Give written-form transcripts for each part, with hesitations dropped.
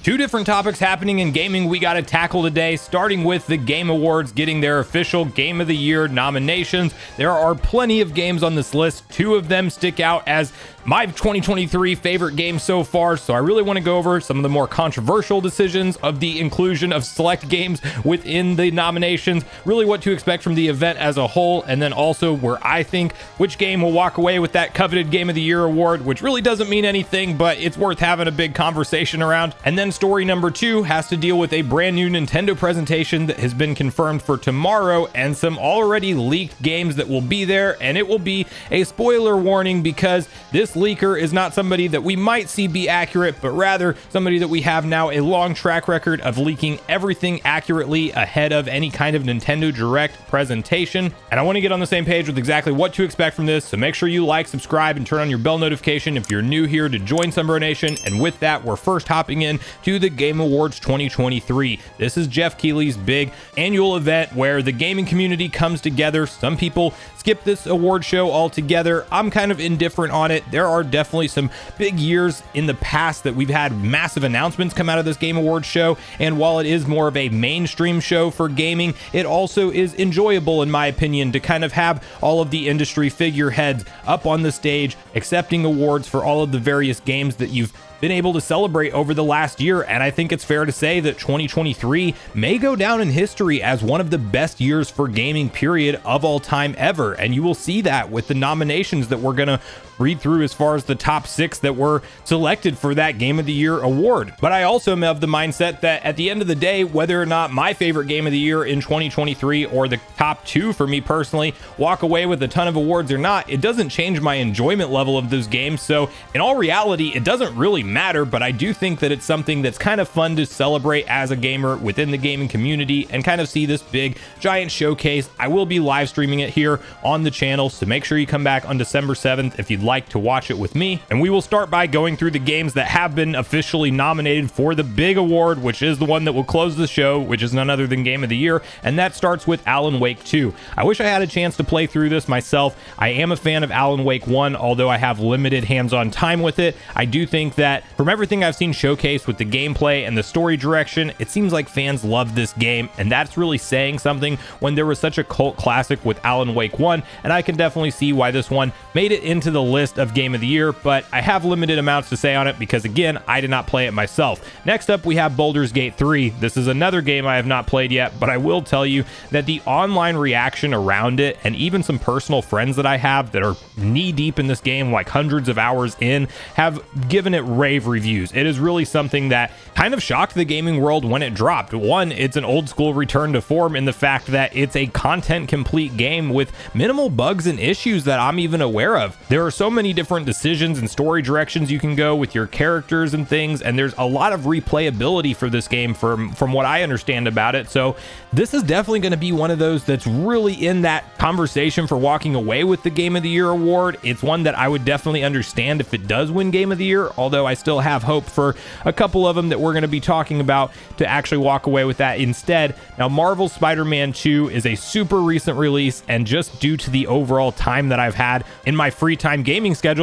Two different topics happening in gaming we got to tackle today, starting with the Game Awards getting their official Game of the Year nominations. There are plenty of games on this list. Two of them stick out as my 2023 favorite games so far, so I really want to go over some of the more controversial decisions of the inclusion of select games within the nominations, really what to expect from the event as a whole, and then also where I think which game will walk away with that coveted Game of the Year award, which really doesn't mean anything, but it's worth having a big conversation around. And then story number two has to deal with a brand new Nintendo presentation that has been confirmed for tomorrow and some already leaked games that will be there, and it will be a spoiler warning because this leaker is not somebody that we might see be accurate, but rather somebody that we have now a long track record of leaking everything accurately ahead of any kind of Nintendo Direct presentation. And I want to get on the same page with exactly what to expect from this, so make sure you like, subscribe, and turn on your bell notification if you're new here to join Sunbro Nation. And with that, we're first hopping in to the Game Awards 2023. This is Jeff Keighley's big annual event where the gaming community comes together. Some people skip this award show altogether. I'm kind of indifferent on it. There are definitely some big years in the past that we've had massive announcements come out of this Game Awards show, and while it is more of a mainstream show for gaming, it also is enjoyable in my opinion to kind of have all of the industry figureheads up on the stage accepting awards for all of the various games that you've been able to celebrate over the last year. And I think it's fair to say that 2023 may go down in history as one of the best years for gaming period of all time ever, and you will see that with the nominations that we're gonna read through as far as the top 6 that were selected for that Game of the Year award. But I also am of the mindset that at the end of the day, whether or not my favorite Game of the Year in 2023 or the top 2 for me personally walk away with a ton of awards or not, it doesn't change my enjoyment level of those games. So in all reality, it doesn't really matter, but I do think that it's something that's kind of fun to celebrate as a gamer within the gaming community and kind of see this big giant showcase. I will be live streaming it here on the channel, so make sure you come back on December 7th if you'd like to watch it with me. And we will start by going through the games that have been officially nominated for the big award, which is the one that will close the show, which is none other than Game of the Year, and that starts with Alan Wake 2. I wish I had a chance to play through this myself. I am a fan of Alan Wake 1, although I have limited hands-on time with it. I do think that from everything I've seen showcased with the gameplay and the story direction, it seems like fans love this game, and that's really saying something when there was such a cult classic with Alan Wake 1, and I can definitely see why this one made it into the list of Game of the Year, but I have limited amounts to say on it because again, I did not play it myself. Next up, we have Baldur's Gate 3. This is another game I have not played yet, but I will tell you that the online reaction around it, and even some personal friends that I have that are knee deep in this game, like hundreds of hours in, have given it rave reviews. It is really something that kind of shocked the gaming world when it dropped. One, it's an old school return to form in the fact that it's a content complete game with minimal bugs and issues that I'm even aware of. There are so many different decisions and story directions you can go with your characters and things, and there's a lot of replayability for this game from what I understand about it. So this is definitely going to be one of those that's really in that conversation for walking away with the Game of the Year award. It's one that I would definitely understand if it does win Game of the Year, although I still have hope for a couple of them that we're going to be talking about to actually walk away with that instead. Now, Marvel's Spider-Man 2 is a super recent release, and just due to the overall time that I've had in my free time gaming schedule,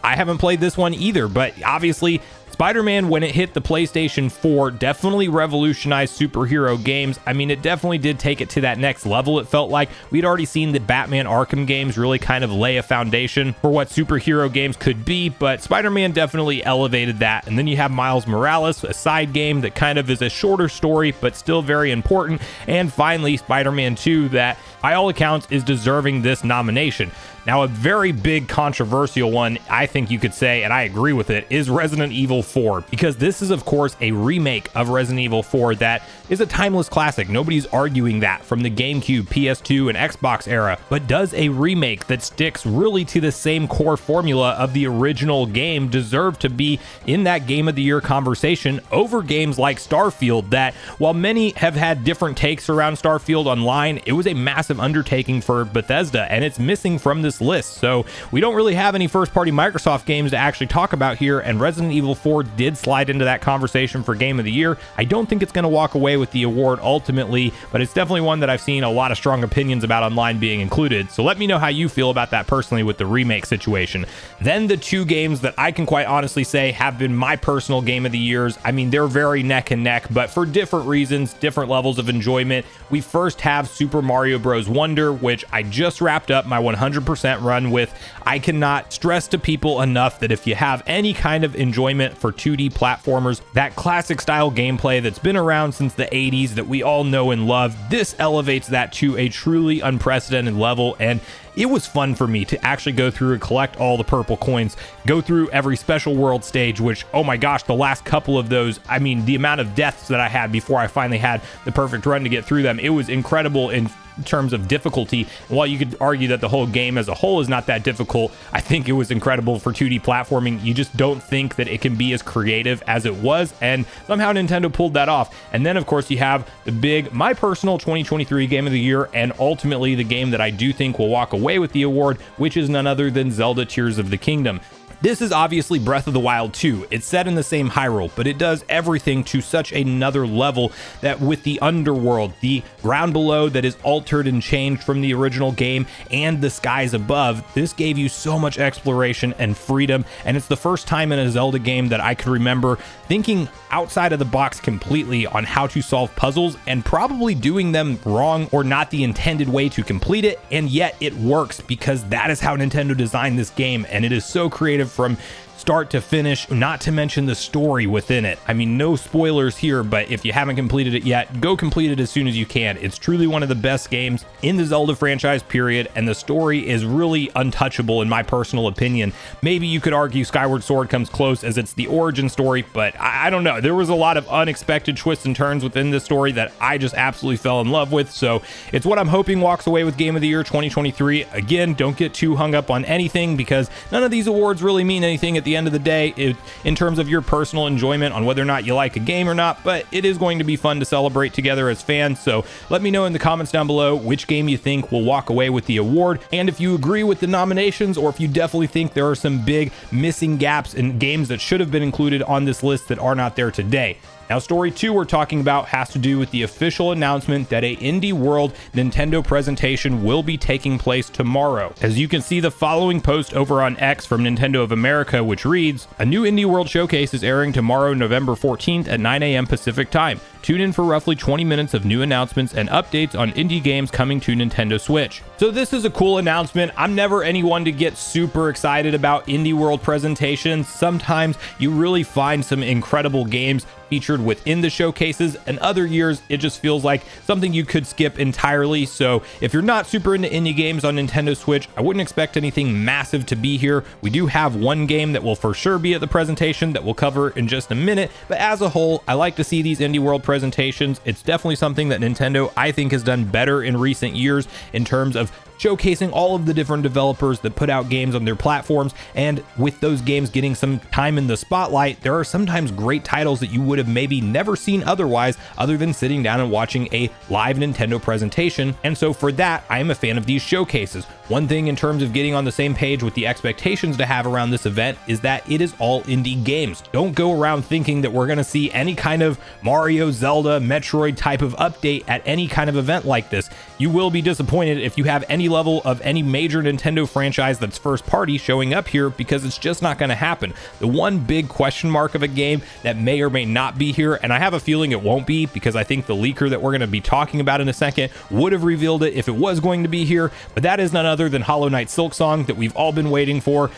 I haven't played this one either, but obviously Spider-Man, when it hit the PlayStation 4, definitely revolutionized superhero games. I mean, it definitely did take it to that next level. It felt like we'd already seen the Batman Arkham games really kind of lay a foundation for what superhero games could be, but Spider-Man definitely elevated that. And then you have Miles Morales, a side game that kind of is a shorter story, but still very important. And finally, Spider-Man 2, that by all accounts is deserving this nomination. Now, a very big controversial one, I think you could say, and I agree with it, is Resident Evil 4, because this is, of course, a remake of Resident Evil 4 that is a timeless classic. Nobody's arguing that, from the GameCube, PS2, and Xbox era, but does a remake that sticks really to the same core formula of the original game deserve to be in that Game of the Year conversation over games like Starfield that, while many have had different takes around Starfield online, it was a massive undertaking for Bethesda, and it's missing from this this list. So we don't really have any first-party Microsoft games to actually talk about here, and Resident Evil 4 did slide into that conversation for Game of the Year. I don't think it's going to walk away with the award ultimately, but it's definitely one that I've seen a lot of strong opinions about online being included. So let me know how you feel about that personally with the remake situation. Then the two games that I can quite honestly say have been my personal Game of the Years. I mean, they're very neck and neck, but for different reasons, different levels of enjoyment. We first have Super Mario Bros. Wonder, which I just wrapped up my 100% run with. I cannot stress to people enough that if you have any kind of enjoyment for 2D platformers, that classic style gameplay that's been around since the 80s that we all know and love, this elevates that to a truly unprecedented level. And it was fun for me to actually go through and collect all the purple coins, go through every special world stage, which, oh my gosh, the last couple of those, I mean, the amount of deaths that I had before I finally had the perfect run to get through them, it was incredible in terms of difficulty. And while you could argue that the whole game as a whole is not that difficult, I think it was incredible for 2D platforming. You just don't think that it can be as creative as it was, and somehow Nintendo pulled that off. And then of course you have the big, my personal 2023 Game of the Year, and ultimately the game that I do think will walk away with the award, which is none other than Zelda Tears of the Kingdom. This is obviously Breath of the Wild 2. It's set in the same Hyrule, but it does everything to such another level that with the underworld, the ground below that is altered and changed from the original game, and the skies above, this gave you so much exploration and freedom, and it's the first time in a Zelda game that I could remember thinking outside of the box completely on how to solve puzzles and probably doing them wrong or not the intended way to complete it, and yet it works because that is how Nintendo designed this game, and it is so creative from start to finish, not to mention the story within it. I mean, no spoilers here, but if you haven't completed it yet, go complete it as soon as you can. It's truly one of the best games in the Zelda franchise, period, and the story is really untouchable in my personal opinion. Maybe you could argue Skyward Sword comes close as it's the origin story, but I don't know. There was a lot of unexpected twists and turns within this story that I just absolutely fell in love with, so it's what I'm hoping walks away with Game of the Year 2023. Again, don't get too hung up on anything because none of these awards really mean anything at the end of the day in terms of your personal enjoyment on whether or not you like a game or not, but it is going to be fun to celebrate together as fans. So let me know in the comments down below which game you think will walk away with the award, and if you agree with the nominations or if you definitely think there are some big missing gaps in games that should have been included on this list that are not there today. Now, story 2 we're talking about has to do with the official announcement that a Indie World Nintendo presentation will be taking place tomorrow. As you can see the following post over on X from Nintendo of America, which reads, "A new Indie World showcase is airing tomorrow, November 14th at 9 a.m. Pacific time. Tune in for roughly 20 minutes of new announcements and updates on indie games coming to Nintendo Switch." So this is a cool announcement. I'm never anyone to get super excited about Indie World presentations. Sometimes you really find some incredible games featured within the showcases, and other years it just feels like something you could skip entirely. So if you're not super into indie games on Nintendo Switch, I wouldn't expect anything massive to be here. We do have one game that will for sure be at the presentation that we'll cover in just a minute, but as a whole, I like to see these Indie World presentations. It's definitely something that Nintendo, I think, has done better in recent years in terms of showcasing all of the different developers that put out games on their platforms, and with those games getting some time in the spotlight, there are sometimes great titles that you would have maybe never seen otherwise, other than sitting down and watching a live Nintendo presentation. And so for that, I am a fan of these showcases. One thing in terms of getting on the same page with the expectations to have around this event is that it is all indie games. Don't go around thinking that we're going to see any kind of Mario, Zelda, Metroid type of update at any kind of event like this. You will be disappointed if you have any level of any major Nintendo franchise that's first party showing up here, because it's just not going to happen. The one big question mark of a game that may or may not be here, and I have a feeling it won't be, because I think the leaker that we're going to be talking about in a second would have revealed it if it was going to be here, but that is none other than Hollow Knight Silksong that we've all been waiting for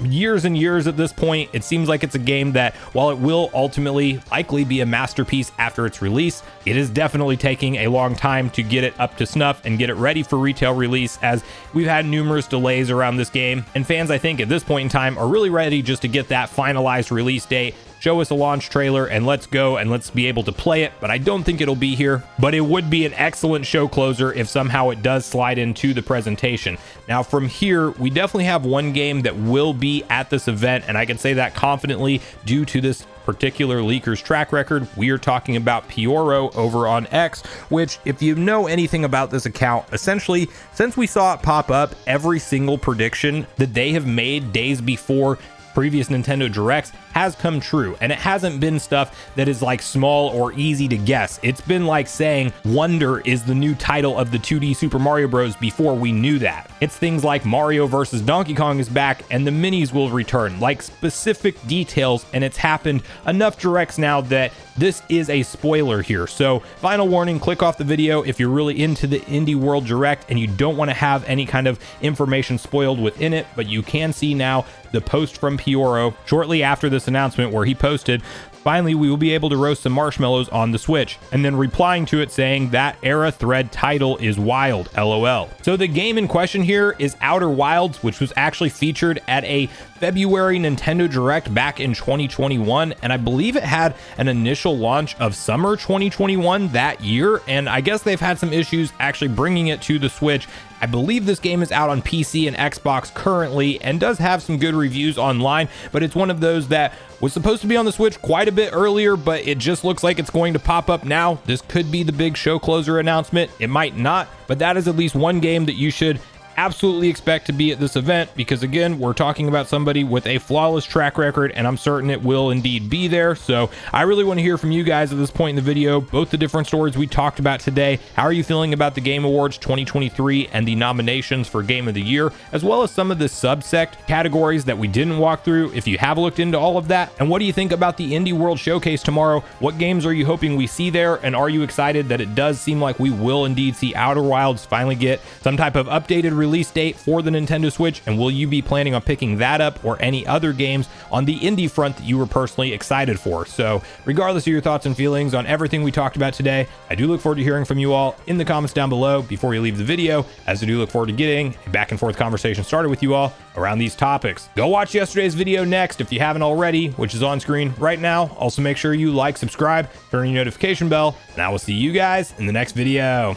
years and years at this point. It seems like it's a game that, while it will ultimately likely be a masterpiece after its release, it is definitely taking a long time to get it up to snuff and get it ready for retail release, as we've had numerous delays around this game, and fans, I think, at this point in time are really ready just to get that finalized release date. Show us a launch trailer and let's go and let's be able to play it, but I don't think it'll be here. But it would be an excellent show closer if somehow it does slide into the presentation. Now from here, we definitely have one game that will be at this event, and I can say that confidently due to this particular leaker's track record. We are talking about Pioro over on X, which, if you know anything about this account, essentially, since we saw it pop up, every single prediction that they have made days before previous Nintendo Directs has come true, and it hasn't been stuff that is like small or easy to guess. It's been like saying Wonder is the new title of the 2D Super Mario Bros. Before we knew that. It's things like Mario versus Donkey Kong is back and the minis will return, like specific details, and it's happened enough directs now that this is a spoiler here. So final warning, click off the video if you're really into the Indie World Direct and you don't want to have any kind of information spoiled within it, but you can see now the post from Pioro shortly after this announcement where he posted, "Finally, we will be able to roast some marshmallows on the Switch," and then replying to it saying, "That era thread title is wild, LOL." So the game in question here is Outer Wilds, which was actually featured at a February Nintendo Direct back in 2021, and I believe it had an initial launch of summer 2021 that year, and I guess they've had some issues actually bringing it to the Switch. I believe this game is out on PC and Xbox currently and does have some good reviews online, but it's one of those that was supposed to be on the Switch quite a bit earlier, but it just looks like it's going to pop up now. This could be the big show closer announcement. It might not, but that is at least one game that you should absolutely expect to be at this event, because again, we're talking about somebody with a flawless track record, and I'm certain it will indeed be there. So I really want to hear from you guys at this point in the video, both the different stories we talked about today. How are you feeling about the Game Awards 2023 and the nominations for Game of the Year, as well as some of the subsect categories that we didn't walk through, if you have looked into all of that? And what do you think about the Indie World Showcase tomorrow? What games are you hoping we see there, and are you excited that it does seem like we will indeed see Outer Wilds finally get some type of updated release date for the Nintendo Switch, and will you be planning on picking that up or any other games on the indie front that you were personally excited for? So regardless of your thoughts and feelings on everything we talked about today, I do look forward to hearing from you all in the comments down below before you leave the video, as I do look forward to getting a back and forth conversation started with you all around these topics. Go watch yesterday's video next if you haven't already, which is on screen right now. Also make sure you like, subscribe, turn on your notification bell, and I will see you guys in the next video.